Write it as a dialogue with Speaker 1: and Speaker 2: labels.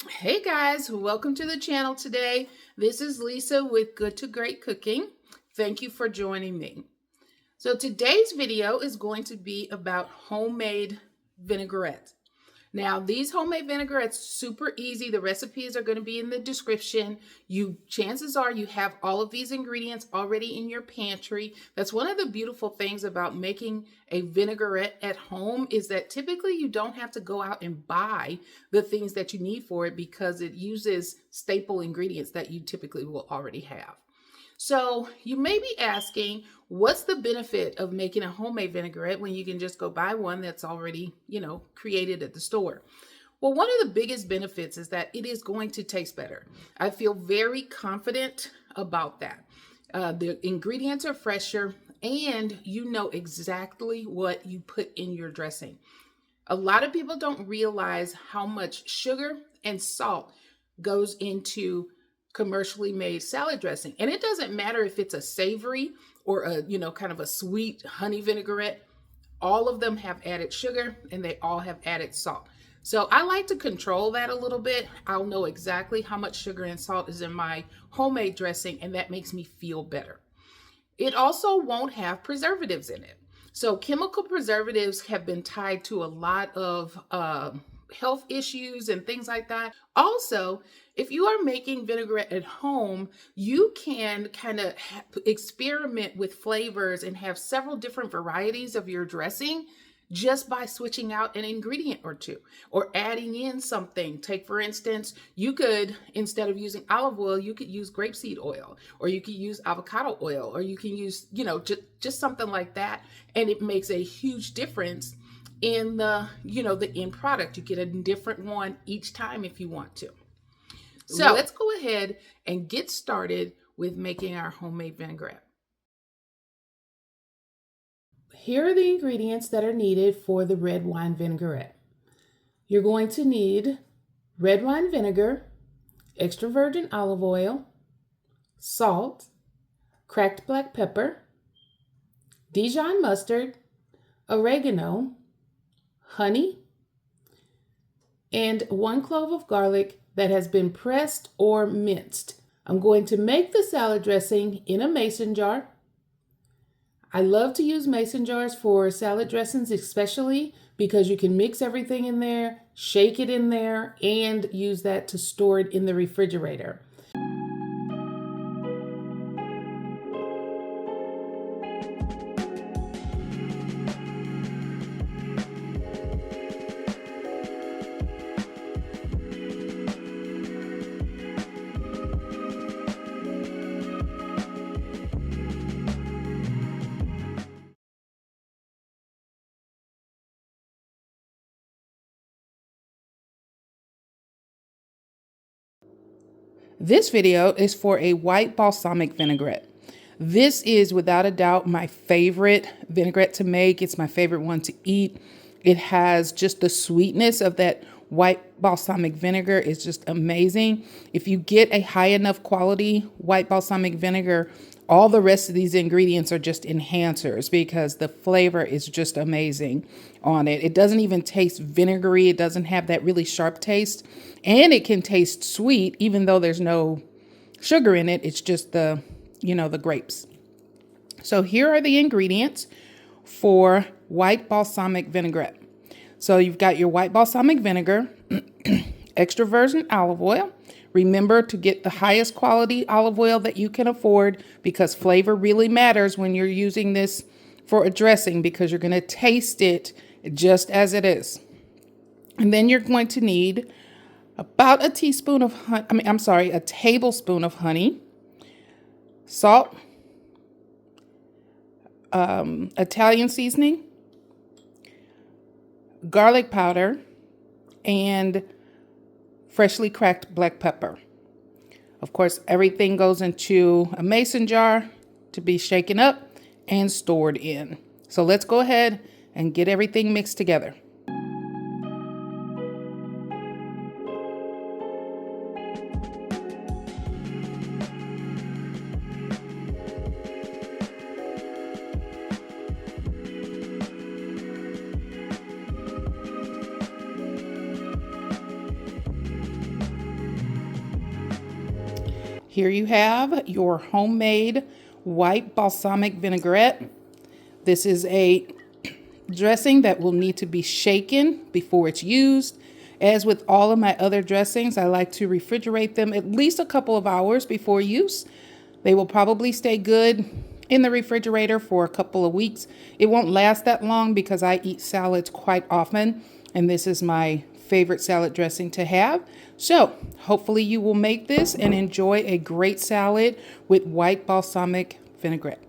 Speaker 1: Hey guys, welcome to the channel today. This is Lisa with Good to Great Cooking. Thank you for joining me. So today's video is going to be about homemade vinaigrettes. Now, these homemade vinaigrettes, super easy. The recipes are going to be in the description. Chances are you have all of these ingredients already in your pantry. That's one of the beautiful things about making a vinaigrette at home is that typically you don't have to go out and buy the things that you need for it because it uses staple ingredients that you typically will already have. So you may be asking, what's the benefit of making a homemade vinaigrette when you can just go buy one that's already, created at the store? Well, one of the biggest benefits is that it is going to taste better. I feel very confident about that. The ingredients are fresher and you know exactly what you put in your dressing. A lot of people don't realize how much sugar and salt goes into commercially made salad dressing. And it doesn't matter if it's a savory or kind of a sweet honey vinaigrette. All of them have added sugar and they all have added salt. So I like to control that a little bit. I'll know exactly how much sugar and salt is in my homemade dressing, and that makes me feel better. It also won't have preservatives in it. So chemical preservatives have been tied to a lot of health issues and things like that. Also, if you are making vinaigrette at home, you can kind of experiment with flavors and have several different varieties of your dressing just by switching out an ingredient or two or adding in something. Take, for instance, you could, instead of using olive oil, you could use grapeseed oil, or you could use avocado oil, or you can use, just something like that. And it makes a huge difference in the end product. You get a different one each time if you want to. So let's go ahead and get started with making our homemade vinaigrette. Here are the ingredients that are needed for the red wine vinaigrette. You're going to need red wine vinegar, extra virgin olive oil, salt, cracked black pepper, Dijon mustard, oregano, honey, and 1 clove of garlic that has been pressed or minced. I'm going to make the salad dressing in a mason jar. I love to use mason jars for salad dressings, especially because you can mix everything in there, shake it in there, and use that to store it in the refrigerator. This video is for a white balsamic vinaigrette. This is without a doubt my favorite vinaigrette to make. It's my favorite one to eat. It has just the sweetness of that white balsamic vinegar is just amazing. If you get a high enough quality white balsamic vinegar, all the rest of these ingredients are just enhancers because the flavor is just amazing on it. It doesn't even taste vinegary. It doesn't have that really sharp taste. And it can taste sweet even though there's no sugar in it. It's just the grapes. So here are the ingredients for white balsamic vinaigrette. So you've got your white balsamic vinegar, extra virgin olive oil. Remember to get the highest quality olive oil that you can afford because flavor really matters when you're using this for a dressing because you're going to taste it just as it is. And then you're going to need about a tablespoon of honey, salt, Italian seasoning, garlic powder, and freshly cracked black pepper. Of course, everything goes into a mason jar to be shaken up and stored in. So let's go ahead and get everything mixed together. Here you have your homemade white balsamic vinaigrette. This is a dressing that will need to be shaken before it's used. As with all of my other dressings, I like to refrigerate them at least a couple of hours before use. They will probably stay good in the refrigerator for a couple of weeks. It won't last that long because I eat salads quite often, and this is my favorite salad dressing to have. So hopefully you will make this and enjoy a great salad with white balsamic vinaigrette.